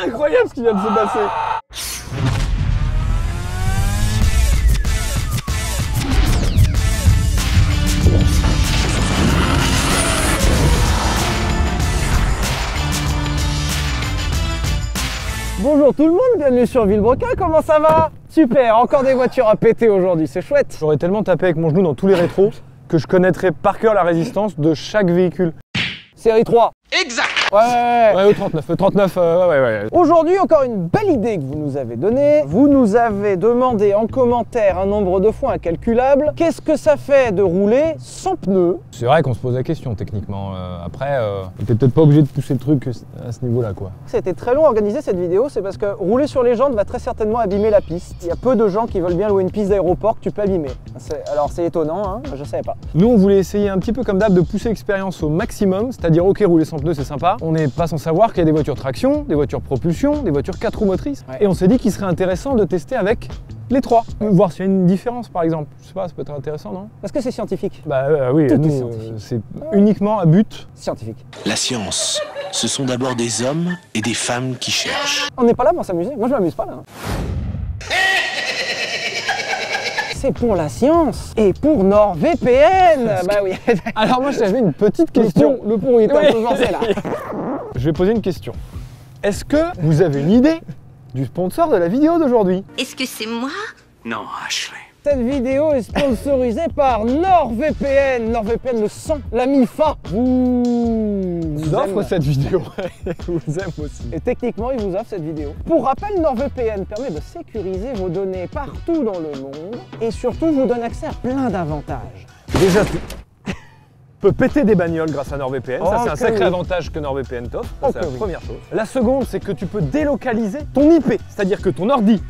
Incroyable ce qui vient de se passer. Bonjour tout le monde, bienvenue sur Villebrequin, comment ça va? Super, encore des voitures à péter aujourd'hui, c'est chouette. J'aurais tellement tapé avec mon genou dans tous les rétros que je connaîtrais par cœur la résistance de chaque véhicule. Série 3. Exact. Ouais. Ouais, au 39, ouais. Aujourd'hui, encore une belle idée que vous nous avez donnée. Vous nous avez demandé en commentaire un nombre de fois incalculable. Qu'est-ce que ça fait de rouler sans pneus? C'est vrai qu'on se pose la question techniquement. Après, t'es peut-être pas obligé de pousser le truc à ce niveau-là, quoi. C'était très long à organiser cette vidéo, c'est parce que rouler sur les jantes va très certainement abîmer la piste. Il y a peu de gens qui veulent bien louer une piste d'aéroport que tu peux abîmer. Alors c'est étonnant, hein, je savais pas. Nous, on voulait essayer un petit peu comme d'hab de pousser l'expérience au maximum, c'est-à-dire ok, rouler sans pneus c'est sympa. On n'est pas sans savoir qu'il y a des voitures traction, des voitures propulsion, des voitures 4 roues motrices. Ouais. Et on s'est dit qu'il serait intéressant de tester avec les trois. Voir s'il y a une différence par exemple. Je sais pas, ça peut être intéressant, non? Parce que c'est scientifique. Bah oui, Tout est nous, scientifique. c'est uniquement à but scientifique. La science, ce sont d'abord des hommes et des femmes qui cherchent. On n'est pas là pour s'amuser, moi je m'amuse pas là. C'est pour la science et pour NordVPN. Bah oui. Alors moi j'avais une petite question. Le pour il est un peu lancé là. Je vais poser une question. Est-ce que vous avez une idée du sponsor de la vidéo d'aujourd'hui? Est-ce que c'est moi? Non, Ashley. Cette vidéo est sponsorisée par NordVPN. NordVPN le sang, la MIFA. Vous offre cette vidéo. Vous aime aussi. Et techniquement, il vous offre cette vidéo. Pour rappel, NordVPN permet de sécuriser vos données partout dans le monde et surtout vous donne accès à plein d'avantages. Déjà, tu peux péter des bagnoles grâce à NordVPN. Ça, c'est un sacré avantage que NordVPN t'offre. C'est la première chose. La seconde, c'est que tu peux délocaliser ton IP. C'est-à-dire que ton ordi,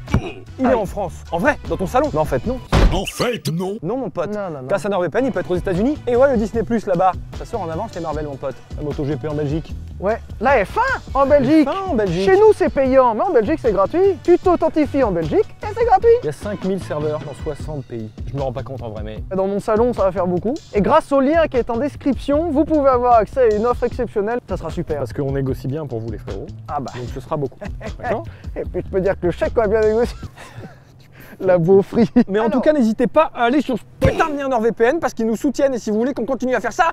il est en France. En vrai, dans ton salon. Mais en fait, non. En fait, non. Non, mon pote. Non. Grâce à NordVPN, il peut être aux États-Unis. Et ouais, le Disney Plus là-bas, ça sort en avance les Marvel, mon pote. La MotoGP en Belgique. Ouais, la F1 en Belgique. F1 en Belgique. Chez nous, c'est payant, mais en Belgique, c'est gratuit. Tu t'authentifies en Belgique et c'est gratuit. Il y a 5000 serveurs dans 60 pays. Je me rends pas compte en vrai, mais... Dans mon salon, ça va faire beaucoup. Et grâce au lien qui est en description, vous pouvez avoir accès à une offre exceptionnelle. Ça sera super. Parce qu'on négocie bien pour vous, les frérots. Ah bah. Donc ce sera beaucoup. D'accord. Et puis je peux dire que le chèque va bien négocier. La beaufrie. Mais en tout cas, n'hésitez pas à aller sur ce putain de lien NordVPN parce qu'ils nous soutiennent et si vous voulez qu'on continue à faire ça,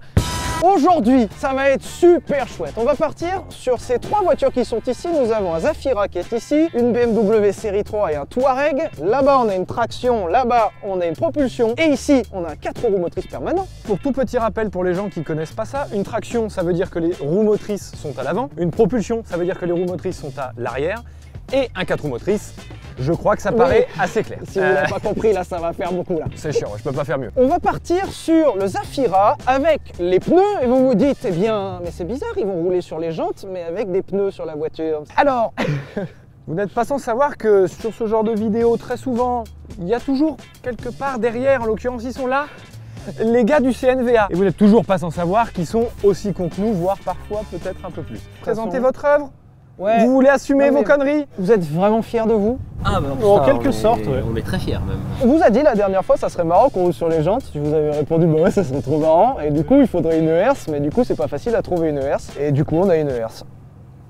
aujourd'hui, ça va être super chouette. On va partir sur ces trois voitures qui sont ici. Nous avons un Zafira qui est ici, une BMW série 3 et un Touareg. Là-bas, on a une traction, là-bas, on a une propulsion. Et ici, on a un 4 roues motrices permanent. pour tout petit rappel pour les gens qui connaissent pas ça, une traction, ça veut dire que les roues motrices sont à l'avant. Une propulsion, ça veut dire que les roues motrices sont à l'arrière. Et un 4 roues motrices, je crois que ça paraît assez clair. Si vous n'avez pas compris, là, ça va faire beaucoup là. C'est chiant, je peux pas faire mieux. On va partir sur le Zafira avec les pneus et vous vous dites, eh bien, mais c'est bizarre, ils vont rouler sur les jantes, mais avec des pneus sur la voiture. Alors, vous n'êtes pas sans savoir que sur ce genre de vidéo, très souvent, il y a toujours quelque part derrière, en l'occurrence ils sont là, les gars du CNVA. Et vous n'êtes toujours pas sans savoir qu'ils sont aussi cons que nous, voire parfois peut-être un peu plus. Présentez votre œuvre. ouais, Vous voulez assumer vos conneries? vous êtes vraiment fiers de vous? Ah bah En quelque sorte, ouais. On est très fiers même. On vous a dit la dernière fois, ça serait marrant qu'on roule sur les jantes. Si vous avez répondu, bah ouais, ça serait trop marrant. Et du coup, il faudrait une herse, mais du coup, c'est pas facile à trouver une herse. Et du coup, on a une herse.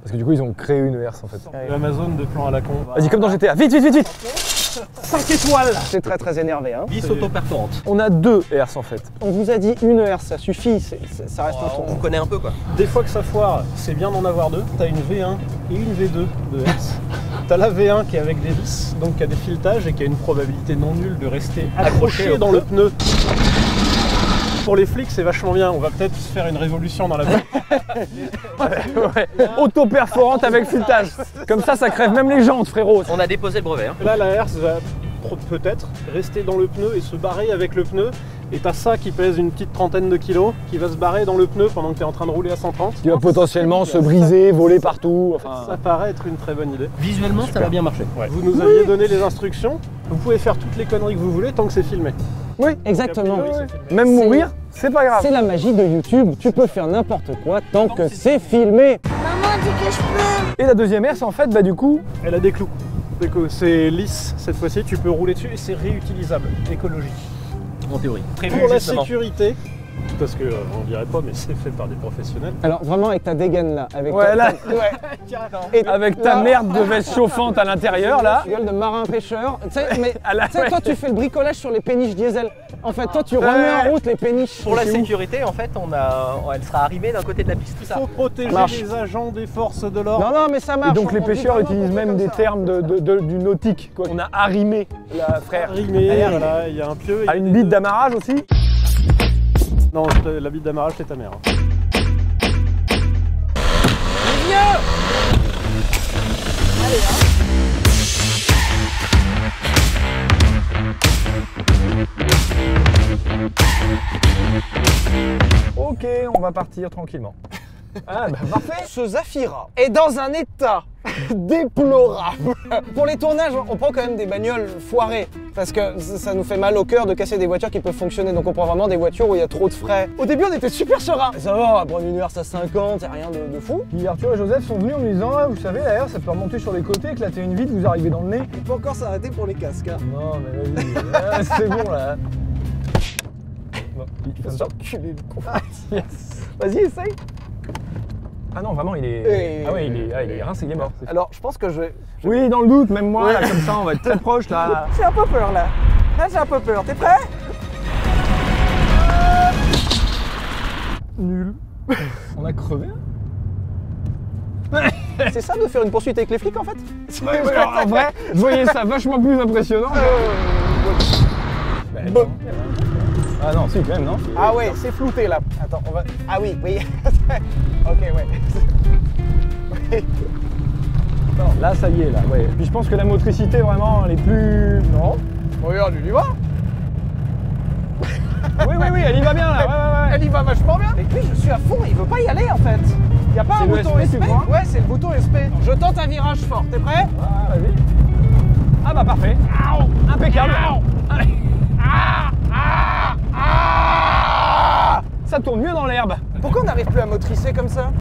Parce que du coup, ils ont créé une herse en fait. L'Amazon de plan à la con. Vas-y, comme dans GTA, vite, vite, vite, vite. 5 étoiles. C'est très très énervé, hein. 10 auto-perforantes. On a 2 herses en fait. On vous a dit une herse, ça suffit, ça reste un On ton. connaît un peu quoi. Des fois que ça foire, c'est bien d'en avoir deux. T'as une V1 et une V2 de herse. T'as la V1 qui est avec des vis, donc qui a des filetages et qui a une probabilité non nulle de rester accroché dans le pneu. Pour les flics, c'est vachement bien. On va peut-être se faire une révolution dans la vie. Ouais. Auto-perforante avec filetage. Comme ça crève même les jantes, frérot. On a déposé le brevet. Hein. Là, la herse va peut-être rester dans le pneu et se barrer avec le pneu. Et t'as ça qui pèse une petite trentaine de kilos, qui va se barrer dans le pneu pendant que t'es en train de rouler à 130. Qui va potentiellement se briser, voler partout. Enfin, Ça paraît être une très bonne idée. Visuellement, ça va bien marcher. Vous nous aviez donné les instructions. Vous pouvez faire toutes les conneries que vous voulez tant que c'est filmé. Oui, exactement. même mourir, c'est pas grave. C'est la magie de YouTube, tu peux faire n'importe quoi tant que c'est filmé. Maman dit que je peux. Et la deuxième herse, en fait, bah du coup, Elle a des clous. C'est lisse cette fois-ci, tu peux rouler dessus et c'est réutilisable, écologique. En théorie. Prévu Pour la justement. sécurité, parce que on dirait pas, mais c'est fait par des professionnels. Alors vraiment avec ta dégaine là, avec Ouais, là. Et Avec ta là- merde de veste chauffante à l'intérieur là. Gueule de marin pêcheur. Tu sais, mais À la- tu sais, toi tu fais le bricolage sur les péniches diesel. En fait, toi tu remets en route les péniches. Pour la C'est ouf. sécurité, en fait, elle sera arrimée d'un côté de la piste, tout Il ça. faut protéger Marche. les agents des forces de l'ordre. Non, non, mais ça marche. Et donc les on dit pêcheurs vraiment utilisent qu'on fait même comme des ça. termes du nautique. Quoi. On a arrimé la frère. Arrimé, Allez, voilà, il y a un pieu. et à une bite d'amarrage aussi. Non, la bite d'amarrage, c'est ta mère. Ok, on va partir tranquillement. Ah bah parfait. Ce Zafira est dans un état déplorable. Pour les tournages, on prend quand même des bagnoles foirées parce que ça nous fait mal au cœur de casser des voitures qui peuvent fonctionner. Donc on prend vraiment des voitures où il y a trop de frais. Au début, on était super serein. Ça va, on va prendre une Ursa 50, c'est rien de fou. Puis Arthur et Joseph sont venus en me disant ah, vous savez d'ailleurs ça peut remonter sur les côtés, éclater une vitre, vous arrivez dans le nez. Il faut encore s'arrêter pour les casques. Hein. Non mais vas-y, ah, c'est bon là. Bon, il fait ça. Enculé le con. Yes. Vas-y, essaye. Ah non vraiment il est. Et- Ah ouais il est rincé, il est mort. Alors, je pense que je vais. Oui dans le doute, même moi Ouais. là comme ça on va être très proche là. J'ai un peu peur là. Là, j'ai un peu peur. T'es prêt? Nul. On a crevé C'est ça de faire une poursuite avec les flics en fait? en vrai, je voyais ça vachement plus impressionnant. Ben, Bon. non. Ah non, si, quand même, non? Ah ouais, c'est flouté là. Attends, on va. Ah oui, oui. Ok, ouais. Non, là, ça y est, là, ouais. Puis je pense que la motricité, vraiment, elle est plus... Non. Regarde, il y va. Oui, elle y va bien, là, ouais. Elle y va vachement bien. Et puis je suis à fond, il veut pas y aller en fait. Il y a pas un C'est le bouton SP, SP, tu crois ouais, c'est le bouton SP. Je tente un virage fort, t'es prêt? Ah, vas-y. Ah bah, parfait. Impeccable. Ça tourne mieux dans l'herbe. Pourquoi on n'arrive plus à motricer comme ça?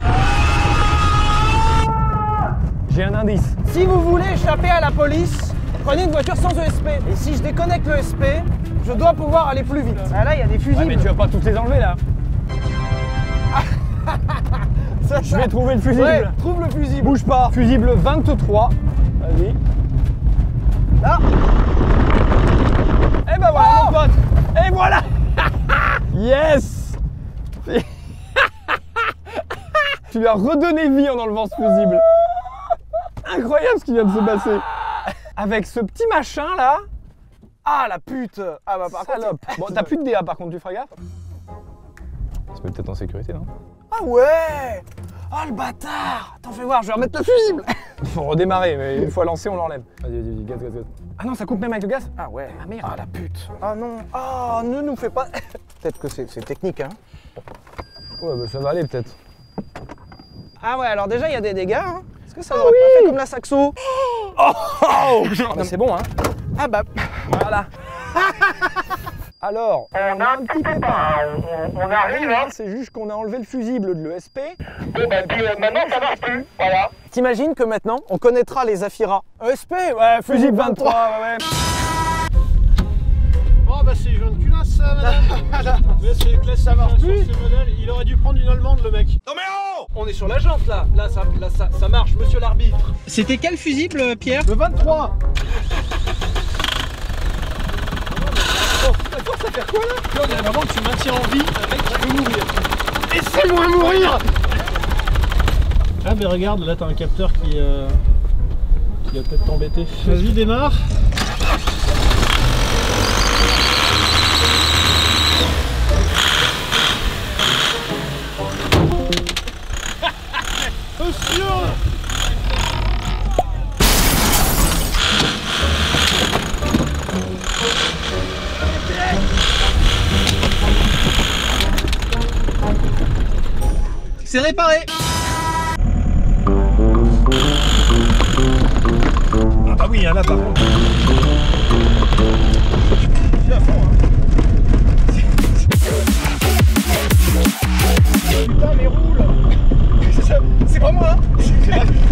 J'ai un indice. Si vous voulez échapper à la police, prenez une voiture sans ESP. Et si je déconnecte le ESP, je dois pouvoir aller plus vite. Ah là, il y a des fusibles. Ouais, mais tu vas pas toutes les enlever, là. Ça, Je vais trouver le fusible. Ouais, trouve le fusible. Bouge pas. Fusible 23. Vas-y. Là. Et ben voilà, mon pote. Et voilà. Yes. Tu lui as redonné vie en enlevant ce fusible. Incroyable ce qui vient de se passer. Avec ce petit machin là. Ah la pute. Ah bah par Salope. contre. Bon, t'as plus de DA par contre, tu feras gaffe. Ça peut peut-être en sécurité, non? Ah ouais. Ah le bâtard. Attends, fais voir, je vais remettre le fusible. Faut redémarrer, mais une fois lancé, on l'enlève. Vas-y, gaz. Ah non, ça coupe même avec le gaz? Ah ouais. Ah merde. Ah la pute. Ah non. Ah ne nous fais pas. Peut-être que c'est technique hein. Ouais, bah ça va aller peut-être. Ah ouais, alors déjà il y a des dégâts. Hein. Est-ce que ça n'aurait pas fait comme la Saxo? Oh, c'est bon, hein? Ah bah. Voilà. Alors, on a un petit pépin. On arrive, hein. C'est juste qu'on a enlevé le fusible de l'ESP. Bon bah puis maintenant ça marche plus, voilà. T'imagines que maintenant on connaîtra les Zafira. ESP, ouais, Fusible 23, ouais. Oh bah c'est jaune culasse ça madame. Mais c'est classe, ça marche plus. Ce modèle, il aurait dû prendre une allemande le mec. Non mais oh! On est sur la jante là. Là ça marche, monsieur l'arbitre. C'était quel fusible, Pierre? Le 23. Ça fait quoi là? Là, il y a un moment que tu maintiens en vie un mec qui veut mourir. Laissez-moi mourir! Ah mais regarde, là t'as un capteur qui va peut-être t'embêter. Vas-y, démarre. Attention! C'est réparé. Ah bah oui, là par contre. Putain mais roule. C'est pas moi hein.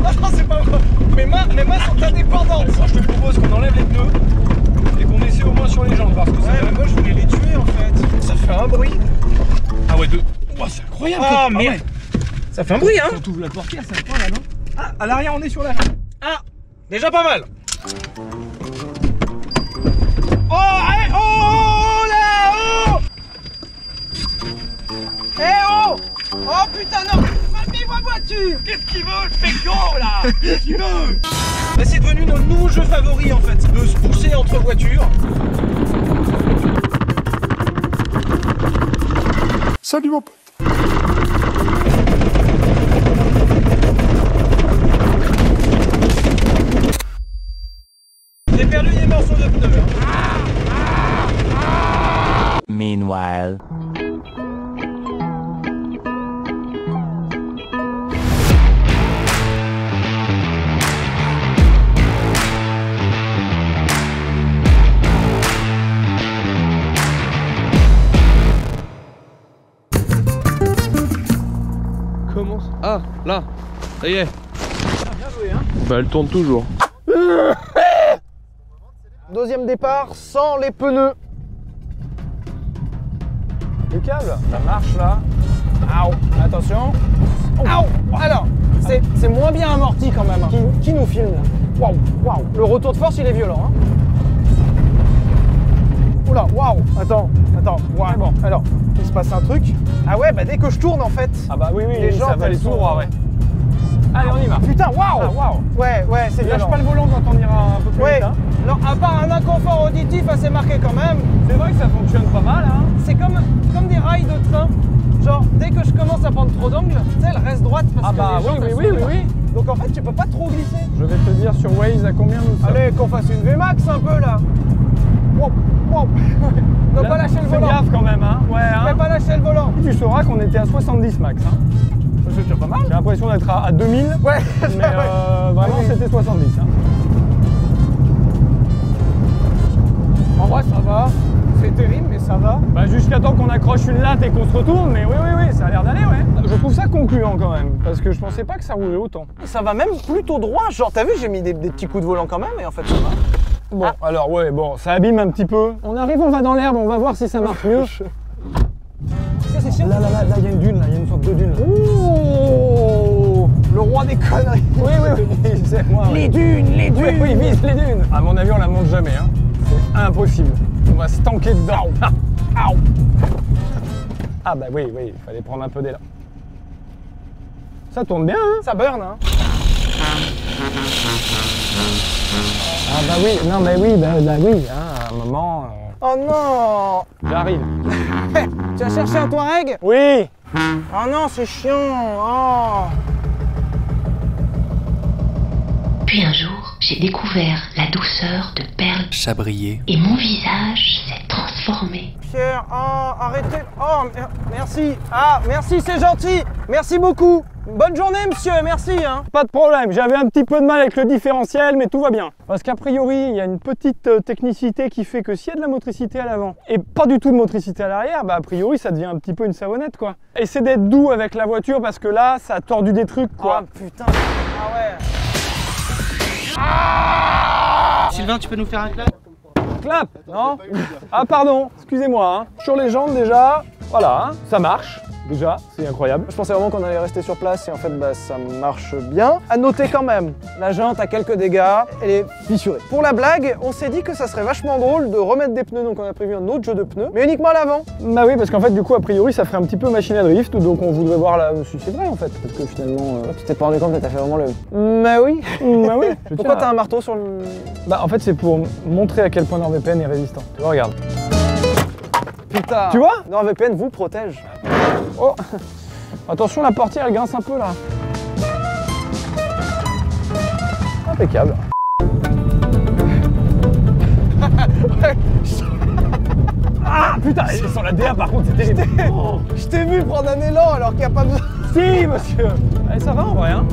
Ah non c'est pas moi. Mes mains sont indépendantes. merde. Ça fait un bruit, hein. Quand t'ouvres la portière, ça prend là, non? Ah, à l'arrière, on est sur la... Ah, déjà pas mal. Oh, hey, oh, là, oh. Eh oh. Oh putain, non. Mamie, ma voiture. Qu'est-ce qu'il veut, le péco, là? Qu'est-ce qu'il veut? Bah, c'est devenu notre nouveau jeu favori, en fait, de se pousser entre voitures. Salut mon pote. J'ai perdu des morceaux de pneus. Meanwhile. Comment ça? Ah, là. Ça y est. Bien joué, hein. Bah, elle tourne toujours. Deuxième départ sans les pneus. Le câble, ça marche là. Aouh, attention. Aouh. Alors, c'est moins bien amorti quand même. Hein. Qui nous filme là? Waouh, waouh. Le retour de force, il est violent. Hein. Oula, waouh. Attends. Ouais, bon. Alors, il se passe un truc. Ah ouais, bah dès que je tourne en fait. Ah bah oui, Les gens ça va aller tout droit, ouais. Allez, on y va. Putain, waouh. Ah, waouh. Ouais, c'est Lâche violent. pas le volant quand on ira un peu plus Ouais. vite. Hein. Non, à part un inconfort auditif assez marqué quand même. C'est vrai que ça fonctionne pas mal. Hein. C'est comme des rails de train. Genre, dès que je commence à prendre trop d'angle, tu sais, elle reste droite parce Ah que bah les gens oui. Donc en fait, tu peux pas trop glisser. Je vais te dire sur Waze à combien nous sommes. Allez, qu'on fasse une VMAX un peu là. Wow. Ne Là, pas lâcher le fais volant. gaffe quand même, hein. Ouais, hein. Ne pas lâcher le volant. Tu sauras qu'on était à 70 max. Hein. C'est déjà pas mal. J'ai l'impression d'être à 2000. Ouais, Mais vraiment, Oui. c'était 70. Hein. En vrai, ça va. C'est terrible, mais ça va. Bah, jusqu'à temps qu'on accroche une latte et qu'on se retourne, mais oui, ça a l'air d'aller, ouais. Je trouve ça concluant quand même, parce que je pensais pas que ça roulait autant. Ça va même plutôt droit. Genre, t'as vu, j'ai mis des petits coups de volant quand même, et en fait, ça va. Bon, alors ouais, bon, ça abîme un petit peu. On arrive, on va dans l'herbe, on va voir si ça marche mieux. C'est sûr. Là, il y a une dune, là, il y a une sorte de dune. Là. Oh, le roi des conneries. Oui, c'est moi. Les dunes. Oui, vise les dunes. À mon avis, on la monte jamais, hein. C'est impossible. On va se tanker dedans. Aouh. Ah bah oui, il fallait prendre un peu d'élan. Ça tourne bien, hein. Ça burn, hein. Ah bah oui, non mais oui, bah oui, hein, à un moment... Oh non. J'arrive. Tu as cherché un Touareg? Oui. Oh non, c'est chiant. Oh. Puis un jour, j'ai découvert la douceur de Perle Chabrier. et mon visage s'est transformé. Pierre, oh, arrêtez. Oh, merci. Ah, merci, c'est gentil. Merci beaucoup. Bonne journée, monsieur, merci. Hein. Pas de problème, j'avais un petit peu de mal avec le différentiel, mais tout va bien. Parce qu'a priori, il y a une petite technicité qui fait que s'il y a de la motricité à l'avant et pas du tout de motricité à l'arrière, bah a priori, ça devient un petit peu une savonnette, quoi. Essaie d'être doux avec la voiture parce que là, ça a tordu des trucs, quoi. Oh putain. Ah ouais. Sylvain, tu peux nous faire un clap? Clap, non? Ah pardon, excusez-moi. Hein. Sur les jambes déjà, voilà, hein, ça marche. Déjà, c'est incroyable. Je pensais vraiment qu'on allait rester sur place et en fait bah, ça marche bien. À noter quand même, la jante a quelques dégâts, elle est fissurée. Pour la blague, on s'est dit que ça serait vachement drôle de remettre des pneus, donc on a prévu un autre jeu de pneus, mais uniquement à l'avant. Bah oui, parce qu'en fait, du coup, a priori, ça ferait un petit peu machine à drift, donc on voudrait voir là. Si c'est vrai en fait, parce que finalement. Tu t'es pas rendu compte que t'as fait vraiment le... Bah oui. Bah oui. Pourquoi t'as un marteau sur le... Bah en fait, c'est pour montrer à quel point NordVPN est résistant. Tu vois, regarde. Putain. Tu vois? NordVPN vous protège. Oh. Attention, la portière elle grince un peu là. Impeccable. Ah putain, sur la DA par contre c'était... Je t'ai vu prendre un élan alors qu'il n'y a pas besoin. Si monsieur. Allez, ça va en vrai hein.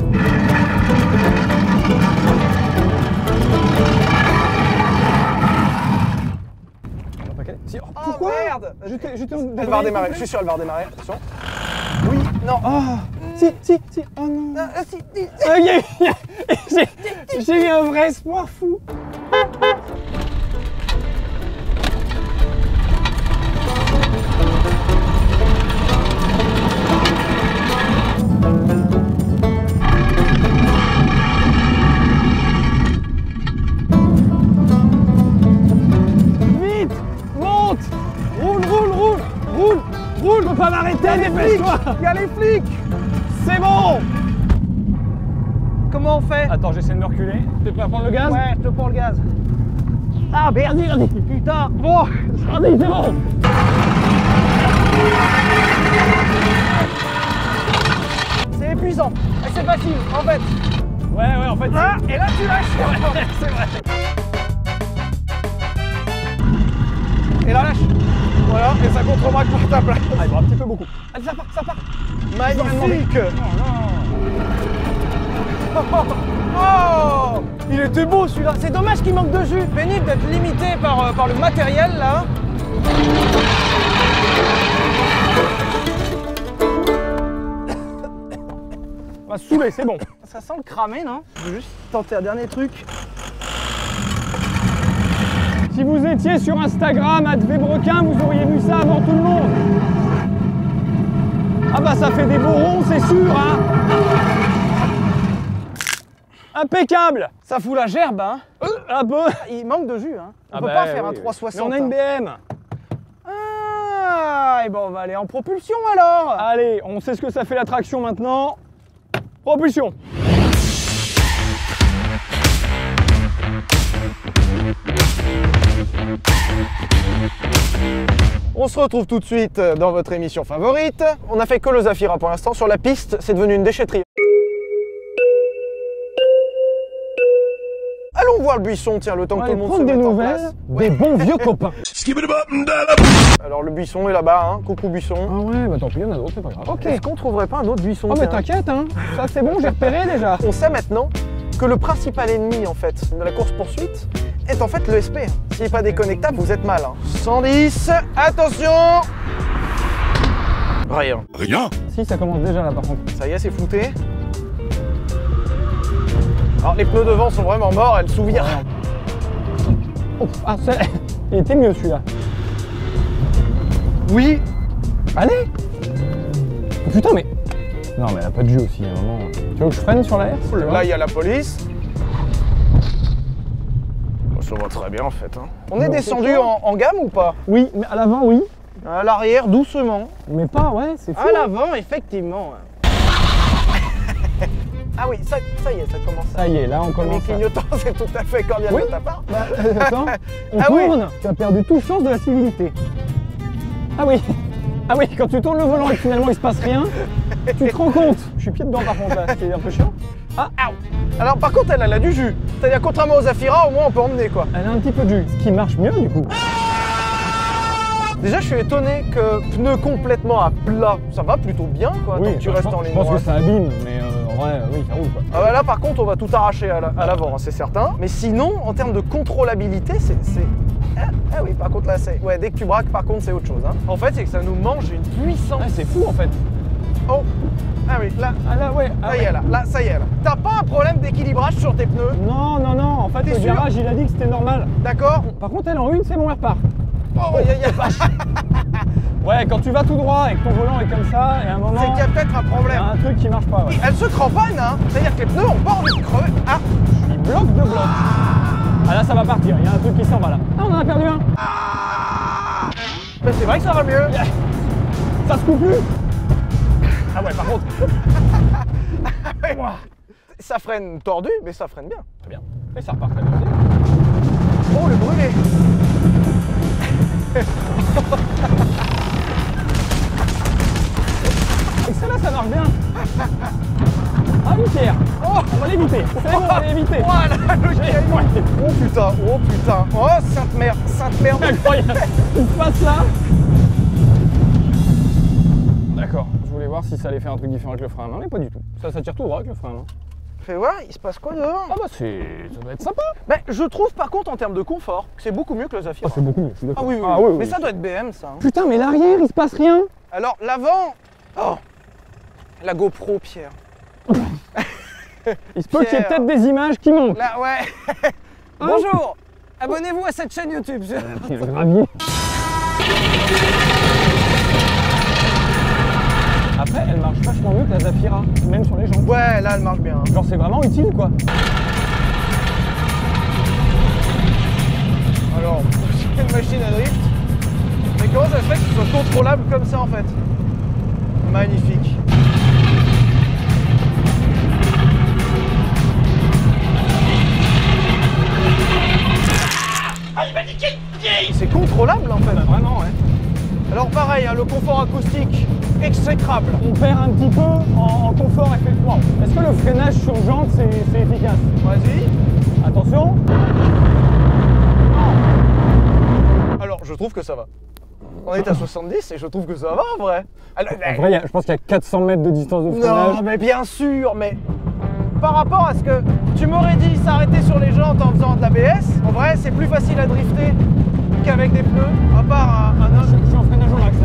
Si, oh, pourquoi? Merde. J'étais Elle va redémarrer, je suis sûr elle va redémarrer, attention. Oui, non. Oh. Si, oh non. Si. J'ai eu un vrai espoir fou. pas m'arrêter, dépêche-toi. Il y a les flics. C'est bon. Comment on fait? Attends, j'essaie de me reculer. Tu peux prendre le gaz? Ouais, je te prends le gaz. Ah, merde, putain. Bon, c'est bon. C'est épuisant. Et c'est facile, en fait. Ouais, en fait. Ah, et là, tu lâches. Ouais, c'est vrai. Et là, lâche. Voilà, et ça contre-braque pour ta place. Ah, il va un petit peu beaucoup. Allez, ça part. Magnifique. Oh, il était beau celui-là. C'est dommage qu'il manque de jus. Pénible d'être limité par le matériel là. On va se saouler, c'est bon. Ça sent le cramé, non? Je vais juste tenter un dernier truc. Si vous étiez sur Instagram @vbrequin, vous auriez vu ça avant tout le monde. Ah bah ça fait des beaux ronds, c'est sûr, hein. Impeccable. Ça fout la gerbe, hein. Un peu. Il manque de jus, hein. On Ah peut bah pas faire un oui. 360. Mais on a une BM. Ah, et bon, on va aller en propulsion alors. Allez, on sait ce que ça fait la traction maintenant. Propulsion. On se retrouve tout de suite dans votre émission favorite. On a fait que le Zafira pour l'instant. Sur la piste, c'est devenu une déchetterie. Allons voir le buisson, tiens, le temps que tout le monde se prendre des mette en nouvelles place. des bons vieux copains. Alors le buisson est là-bas, hein. Coucou buisson. Ah ouais, bah tant pis, il y en a d'autres, c'est pas grave. Ok. Est-ce qu'on trouverait pas un autre buisson? Oh mais tiens t'inquiète, hein. Ça c'est bon, j'ai repéré déjà. On sait maintenant que le principal ennemi en fait de la course-poursuite est en fait le SP. S'il n'est pas déconnectable, vous êtes mal. Hein. 110, attention. Rien. Si, ça commence déjà là par contre. Ça y est, c'est flouté. Alors les pneus devant sont vraiment morts, elle s'ouvre. Oh, ah, il était mieux celui-là. Oui. Allez. Oh, putain, mais... Non, mais elle a pas de jus aussi, à un moment. Tu veux que je freine sur l'air? Là, il y a la police. Ça va très bien en fait. Hein. On est descendu en gamme ou pas? Oui, mais à l'avant, oui. À l'arrière, doucement. Mais pas, ouais, c'est fou. À l'avant, effectivement. Ah oui, ça y est, ça commence. Ça y est, là on Les commence. clignotants, c'est tout à fait cordial Oui. de ta part. Bah, attends, on Ah oui. tourne. Tu as perdu tout sens de la civilité. Ah oui. Ah oui, quand tu tournes le volant et que finalement il se passe rien, tu te rends compte. Je suis pied dedans par contre là, c'est un peu chiant. Ah, Alors par contre, elle a du jus. C'est-à-dire, contrairement aux Zafira, au moins on peut emmener quoi. elle a un petit peu de jus, ce qui marche mieux du coup. Déjà, je suis étonné que pneu complètement à plat, ça va plutôt bien quoi, tant que tu bah, restes en ligne je pense que droite. ça abîme, mais en vrai, oui, ça roule quoi. Ah bah là par contre on va tout arracher à l'avant, hein, c'est certain. Mais sinon, en termes de contrôlabilité, c'est... Ah oui, par contre là c'est... Ouais, dès que tu braques par contre c'est autre chose. Hein. En fait c'est que ça nous mange une puissance. Ah, c'est fou en fait. Oh. Ah oui, là, Ah là, ouais. Ah, ça y est là, ça y est là. T'as pas un problème d'équilibrage sur tes pneus? Non, non, non, en fait T'es le sûr? garage il a dit que c'était normal. D'accord? Par contre elle en une, c'est bon, elle repart. Oh, Ouais, quand tu vas tout droit et que ton volant est comme ça, et à un moment, c'est qu'il y a peut-être un il y problème. a un truc qui marche pas. Ouais. Elle se cramponne, hein. C'est-à-dire que les pneus ont pas envie de crever. Ah, Il bloque de bloc. Ah là ça va partir, il y a un truc qui s'en va là. Ah on en a perdu un. mais c'est vrai que ça va mieux. Ça se coupe plus. Ah ouais par contre. Ça freine tordu, mais ça freine bien. Très bien. Et ça repart très bien. Oh, le brûlé. Et ça là ça marche bien. Ah oui Pierre. Oh, On va l'éviter. C'est bon, on va l'éviter. voilà le caillou. Ouais. Oh putain, oh putain. Oh, sainte mère, sainte mère. Incroyable. Ce qui se passe là. D'accord. Je voulais voir si ça allait faire un truc différent avec le frein à main, mais pas du tout. Ça tire tout droit avec le frein à main. Fais voir, il se passe quoi dehors? Ah bah ça doit être sympa. Mais je trouve par contre en termes de confort que c'est beaucoup mieux que le Zafira. Ah c'est beaucoup mieux, je suis d'accord. Ah oui, oui, Ah, oui. oui, Mais oui. ça doit être BM ça. Hein. Putain mais l'arrière il se passe rien. Alors l'avant, oh, la GoPro Pierre. Il se peut qu'il y ait Pierre. peut-être des images qui manquent. Là ouais. Bonjour. Abonnez-vous à cette chaîne YouTube. Il y a le gravier. Après elle marche vachement mieux que la Zafira, même sur les jambes. Ouais, là elle marche bien. Genre c'est vraiment utile quoi. Alors, c'est une machine à drift. Mais comment ça se fait que ce soit contrôlable comme ça en fait? Magnifique. C'est contrôlable en fait. Vraiment, ouais. Alors pareil, hein, le confort acoustique, exécrable. On perd un petit peu en confort effet. Wow. Est-ce que le freinage sur jante c'est efficace? Vas-y. Attention. Alors je trouve que ça va. On est à 70 et je trouve que ça va en vrai. Alors, En vrai, je pense qu'il y a 400 mètres de distance de freinage. non mais bien sûr, mais par rapport à ce que tu m'aurais dit s'arrêter sur les jantes en faisant de l'ABS, en vrai c'est plus facile à drifter qu'avec des pneus, à part un Je suis en freinage au max.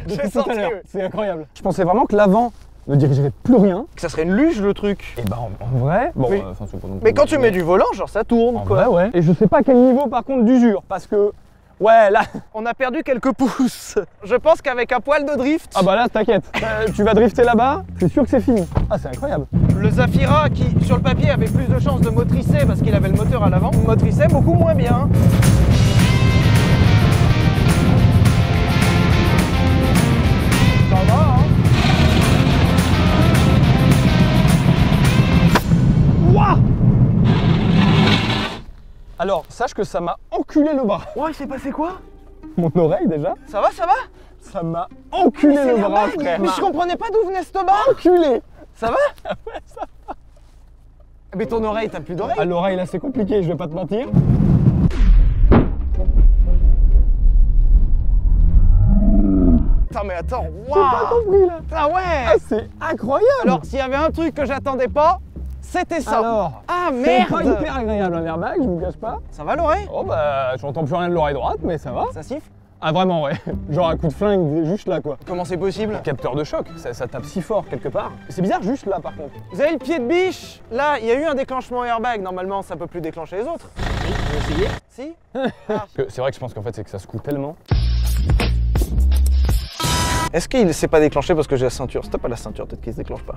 J'ai Depuis tout senti à l'heure. que- C'est incroyable. Je pensais vraiment que l'avant ne dirigerait plus rien. que ça serait une luge le truc. Et bah en vrai, bon, Oui. c'est pas non plus- Mais quand tu mets du volant, genre ça tourne en quoi. vrai, ouais. Et je sais pas quel niveau par contre d'usure, parce que ouais là, On a perdu quelques pouces. Je pense qu'avec un poil de drift, ah bah là t'inquiète, tu vas drifter là-bas, c'est sûr que c'est fini. Ah c'est incroyable. le Zafira qui sur le papier avait plus de chances de motricer parce qu'il avait le moteur à l'avant, motrissait beaucoup moins bien. Ça va hein. Ouah. Alors sache que ça m'a enculé le bras. Ouais, il s'est passé quoi? Mon oreille déjà, Ça va, ça va? ça m'a enculé C'est le la bras blague. frère. Mais je comprenais pas d'où venait cette barre. Enculé. Ça va? Ouais, ça va. Mais ton oreille, t'as plus d'oreille? À l'oreille là c'est compliqué, je vais pas te mentir. Putain, mais attends, J'ai pas waouh! compris là. Ah ouais! Ah c'est incroyable. Alors, s'il y avait un truc que j'attendais pas, c'était ça. Alors, Ah c'est pas merde! hyper agréable un airbag, je vous cache pas. Ça va l'oreille? Oh bah j'entends plus rien de l'oreille droite mais ça va. Ça siffle? Ah vraiment ouais, genre un coup de flingue juste là quoi. Comment c'est possible? Capteur de choc, ça tape si fort quelque part. C'est bizarre juste là par contre. Vous avez le pied de biche? Là, il y a eu un déclenchement airbag. Normalement, ça peut plus déclencher les autres. Oui, je vais essayer. Si? C'est vrai que je pense qu'en fait c'est que ça secoue tellement. Est-ce qu'il s'est pas déclenché parce que j'ai la ceinture? Si t'as pas la ceinture, peut-être qu'il se déclenche pas.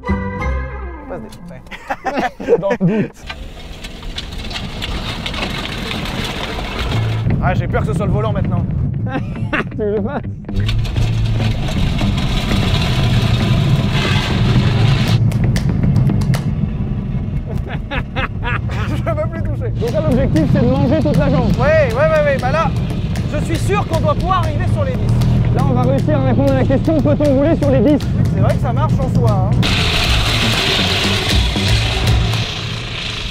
Faut pas se déclencher. Dans le doute. Ah, j'ai peur que ce soit le volant maintenant. Tu veux que je fasse? Je peux plus toucher. Donc là l'objectif c'est de manger toute la jambe. Ouais. Bah là, je suis sûr qu'on doit pouvoir arriver sur les 10. Là on va réussir à répondre à la question, peut-on rouler sur les 10? C'est vrai que ça marche en soi. Hein.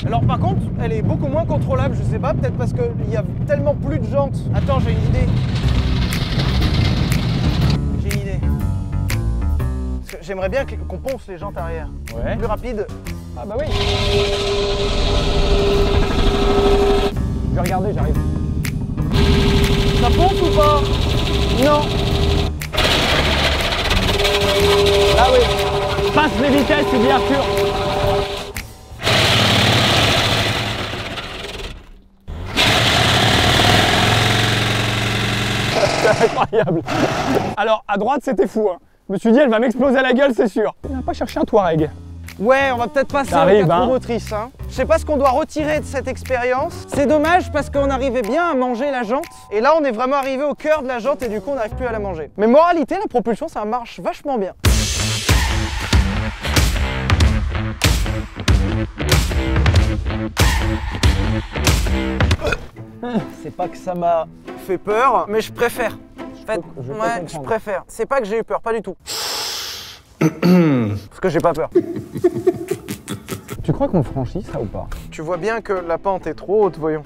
Alors par contre, elle est beaucoup moins contrôlable, je sais pas, peut-être parce qu'il y a tellement plus de jantes. Attends, j'ai une idée. J'ai une idée. Parce que j'aimerais bien qu'on ponce les jantes arrière. Ouais. Plus rapide. Ah bah oui. Je vais regarder, j'arrive. Ça ponce ou pas? Non. Là oui. Passe les vitesses, il dit Arthur. C'est incroyable. Alors à droite c'était fou. Hein. Je me suis dit elle va m'exploser à la gueule c'est sûr. On n'a pas cherché un Touareg. Ouais, on va peut-être passer Ça aux arrive, 4 hein. roues motrices. Hein. Je sais pas ce qu'on doit retirer de cette expérience. C'est dommage parce qu'on arrivait bien à manger la jante. Et là, on est vraiment arrivé au cœur de la jante et du coup, on n'arrive plus à la manger. Mais moralité, la propulsion, ça marche vachement bien. C'est pas que ça m'a fait peur, mais je préfère. En fait, je peux ouais, je comprendre. préfère. C'est pas que j'ai eu peur, pas du tout. Parce que j'ai pas peur. Tu crois qu'on franchit ça ou pas? Tu vois bien que la pente est trop haute, voyons.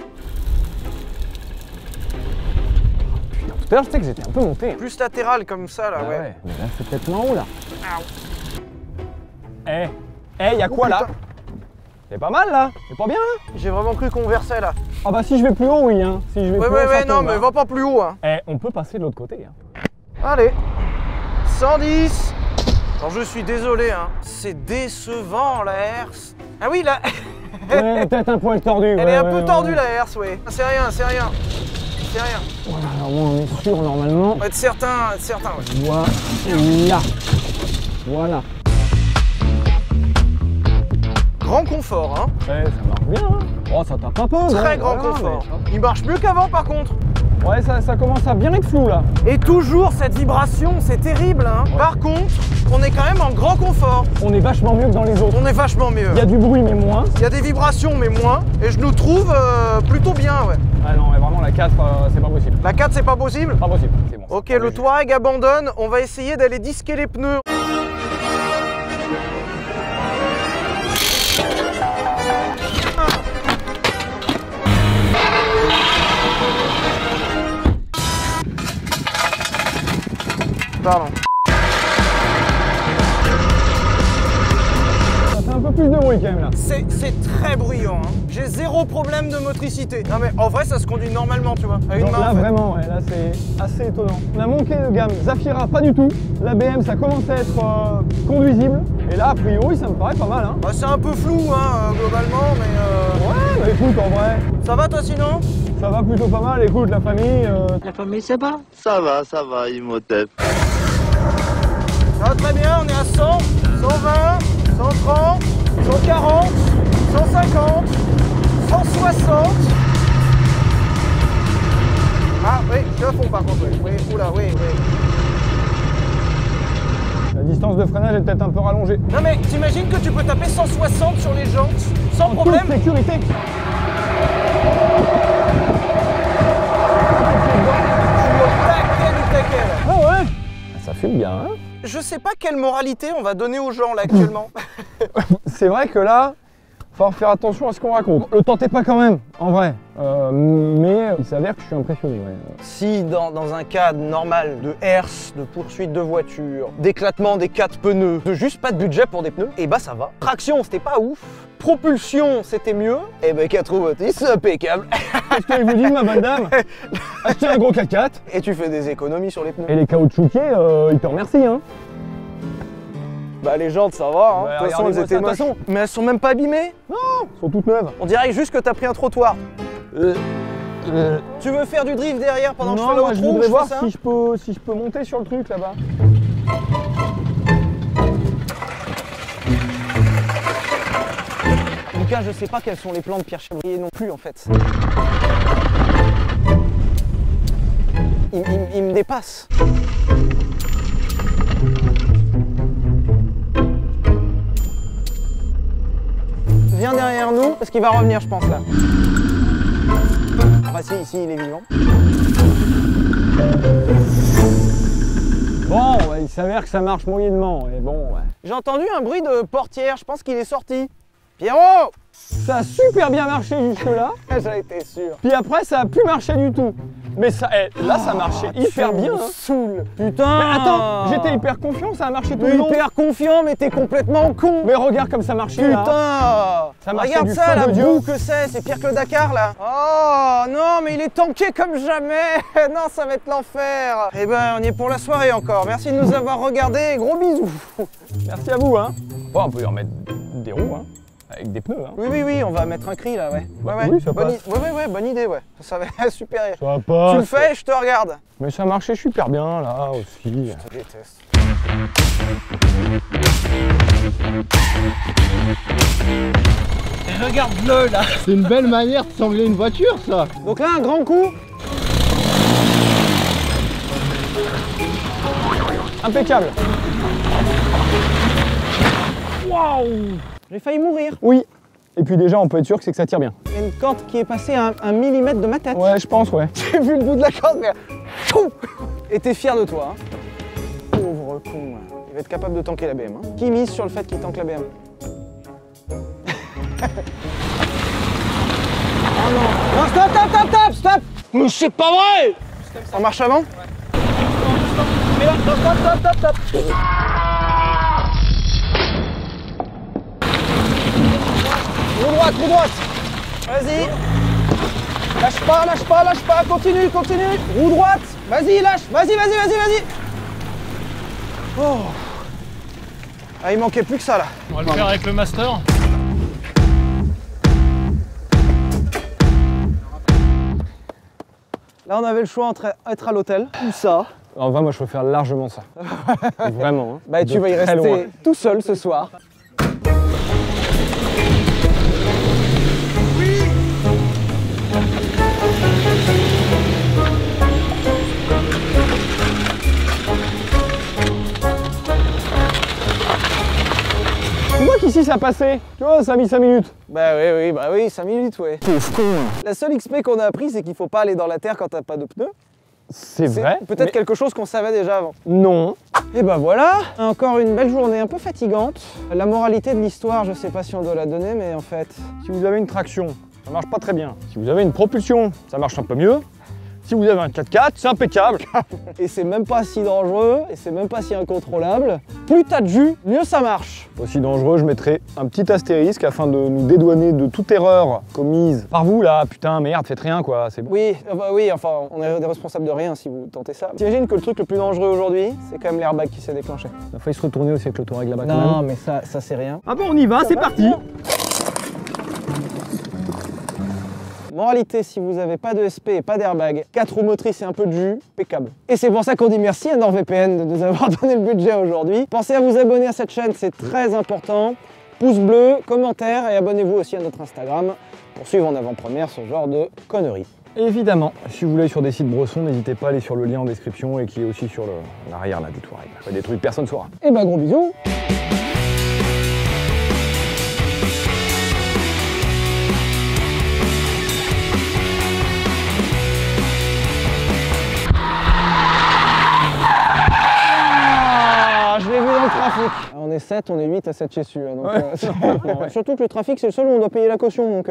Tout à l'heure je sais que j'étais un peu monté. Plus latéral comme ça, là, Ah ouais. Mais là c'est peut-être moins haut là. Eh, y'a quoi là? putain. C'est pas mal là? C'est pas bien là? J'ai vraiment cru qu'on versait, là. Ah bah si je vais plus haut oui hein. Si je vais Ouais, plus haut, ça ouais, non, tombe, mais hein. va pas plus haut, hein. Eh, on peut passer de l'autre côté. Hein. Allez. 110. Alors, je suis désolé, hein. C'est décevant, la herse. Ah oui, là. Ouais, peut-être un poil tordu. Elle est un peu tordue, la herse, ouais. C'est rien, c'est rien. C'est rien. Voilà, alors moi on est sûr normalement. Faut être certain, ouais. Voilà. Voilà. Grand confort, hein. Ouais, ça marche bien. Hein. Oh, ça tape un peu. Très non grand Voilà, confort. mais- Il marche mieux qu'avant, par contre. Ouais, ça commence à bien être flou là. Et toujours cette vibration, c'est terrible hein. Ouais. Par contre, on est quand même en grand confort. On est vachement mieux que dans les autres. On est vachement mieux. Il y a du bruit mais moins. Il y a des vibrations mais moins. Et je nous trouve plutôt bien ouais. Ah non, mais vraiment la 4, c'est pas possible. La 4 c'est pas possible? Pas possible, c'est bon. Ok, le Touareg abandonne, on va essayer d'aller disquer les pneus. Pardon. Ça fait un peu plus de bruit quand même là. C'est très bruyant, hein. J'ai zéro problème de motricité. Non mais en vrai ça se conduit normalement tu vois, à une Donc main là en fait. vraiment, ouais, là c'est assez étonnant. On a manqué de gamme, Zafira pas du tout. La BM ça commence à être conduisible. Et là a priori ça me paraît pas mal hein. Bah, c'est un peu flou hein, globalement mais Ouais mais écoute en vrai, ça va toi sinon? ça va plutôt pas mal. Écoute la famille... La famille, c'est pas. Ça va, Imhotep. Ça va très bien, on est à 100, 120, 130, 140, 150, 160. Ah oui, je suis à fond par contre, oui. Oui, oula, oui. La distance de freinage est peut-être un peu rallongée. Non mais t'imagines que tu peux taper 160 sur les jantes sans En problème? toute sécurité. Tu es au taquet du taquet là. Ah ouais. Ça fume bien hein. Je sais pas quelle moralité on va donner aux gens là actuellement. C'est vrai que là, il faut faire attention à ce qu'on raconte. Le tentez pas quand même, en vrai. Mais il s'avère que je suis impressionné. Ouais. Si dans un cadre normal de herse, de poursuite de voiture, d'éclatement des 4 pneus, de juste pas de budget pour des pneus, et bah ça va. Traction c'était pas ouf, propulsion c'était mieux, et bah 4 roues motrices c'est impeccable. Qu'est-ce que je vous dis ma bonne dame? Achetez un gros 4x4 Et tu fais des économies sur les pneus. et les caoutchouquiers, ils te remercient hein. Bah les jantes ça va, hein. Ouais, De toute façon elles regardez-moi étaient ça, de moches. toute façon. Mais elles sont même pas abîmées. Elles sont toutes neuves. On dirait juste que t'as pris un trottoir. Tu veux faire du drift derrière pendant que je fais Non, moi, je l'outro? voudrais Je voir fais ça si je peux monter sur le truc là-bas. Lucas, je sais pas quels sont les plans de Pierre Chabrier non plus en fait. Il me dépasse. Viens derrière nous parce qu'il va revenir je pense là. Ah bah si, ici il est vivant. Bon, ouais, il s'avère que ça marche moyennement. Et bon, ouais. J'ai entendu un bruit de portière, je pense qu'il est sorti. Pierrot! Ça a super bien marché jusque-là. J'en étais sûr. Puis après, ça a plus marché du tout. Mais ça, là, ça marchait hyper bien. Hein. Saoul. Putain. Mais attends, j'étais hyper confiant, ça a marché tout Mais le long. hyper confiant, mais t'es complètement con. Mais regarde comme ça marchait là. Putain. Ça marchait Regarde du ça, feu la de Dieu. boue que c'est pire que le Dakar là. Oh non, mais il est tanké comme jamais. Non, ça va être l'enfer. Eh ben, on y est pour la soirée encore. Merci de nous avoir regardés. Gros bisous. Merci à vous. Hein. Bon, on peut y remettre des roues, hein. Avec des pneus. Hein. Oui, on va mettre un cri là, ouais. Ouais. Oui, ça bonne passe. Ouais, bonne idée, ouais. Ça va être super. Ça passe. Tu le fais, je te regarde. Mais ça marchait super bien là aussi. Je te déteste. Et regarde-le là. C'est une belle manière de sangler une voiture, ça. Donc là, un grand coup. Impeccable. Waouh. J'ai failli mourir. Oui. Et puis déjà, on peut être sûr que c'est que ça tire bien. Il y a une corde qui est passée à 1 millimètre de ma tête. Ouais, je pense, ouais. J'ai vu le bout de la corde, mais... Chou. Et t'es fier de toi, hein. Pauvre con. Il va être capable de tanker la BM. Hein. Qui mise sur le fait qu'il tanque la BM? Oh non. Non, stop. Mais c'est pas vrai. Ça marche avant? Mais là, stop. Roue droite. Vas-y. Lâche pas. Continue. Roue droite. Vas-y, lâche. Vas-y. Oh. Ah, il manquait plus que ça là. On va le faire avec le master. Là, on avait le choix entre être à l'hôtel ou ça. En vrai, moi, je préfère largement ça. Vraiment. Hein. Bah, tu vas y très rester loin. tout seul ce soir. a passé. Tu vois, ça a mis 5 minutes. Bah oui, 5 minutes, ouais. Pauvre con. La seule XP qu'on a appris, c'est qu'il faut pas aller dans la terre quand t'as pas de pneus. C'est vrai. Peut-être mais quelque chose qu'on savait déjà avant. Non. Et bah voilà, encore une belle journée un peu fatigante. La moralité de l'histoire, je sais pas si on doit la donner, mais en fait... Si vous avez une traction, ça marche pas très bien. Si vous avez une propulsion, ça marche un peu mieux. Si vous avez un 4x4, c'est impeccable. Et c'est même pas si dangereux, et c'est même pas si incontrôlable. Plus t'as de jus, mieux ça marche. Aussi dangereux, je mettrai un petit astérisque afin de nous dédouaner de toute erreur commise par vous là. Putain, merde, faites rien quoi, c'est bon. Oui, enfin, on est des responsables de rien si vous tentez ça. T'imagines que le truc le plus dangereux aujourd'hui, c'est quand même l'airbag qui s'est déclenché. Il a failli se retourner aussi avec le Touareg là-bas quand Non, même. mais ça c'est rien. Ah bon, on y va, c'est parti. Moralité, si vous n'avez pas de SP et pas d'airbag, 4 roues motrices et un peu de jus, impeccable. Et c'est pour ça qu'on dit merci à NordVPN de nous avoir donné le budget aujourd'hui. Pensez à vous abonner à cette chaîne, c'est très important. Pouce bleu, commentaire et abonnez-vous aussi à notre Instagram pour suivre en avant-première ce genre de conneries. Évidemment, si vous voulez sur des sites Bresson, n'hésitez pas à aller sur le lien en description et qui est aussi sur l'arrière là du Touareg. Des trucs personne ne saura. Et bah gros bisous. Je l'ai vu dans le trafic. On est 7, on est 8 à 7 chez Su. Donc, surtout que le trafic, c'est le seul où on doit payer la caution. Donc,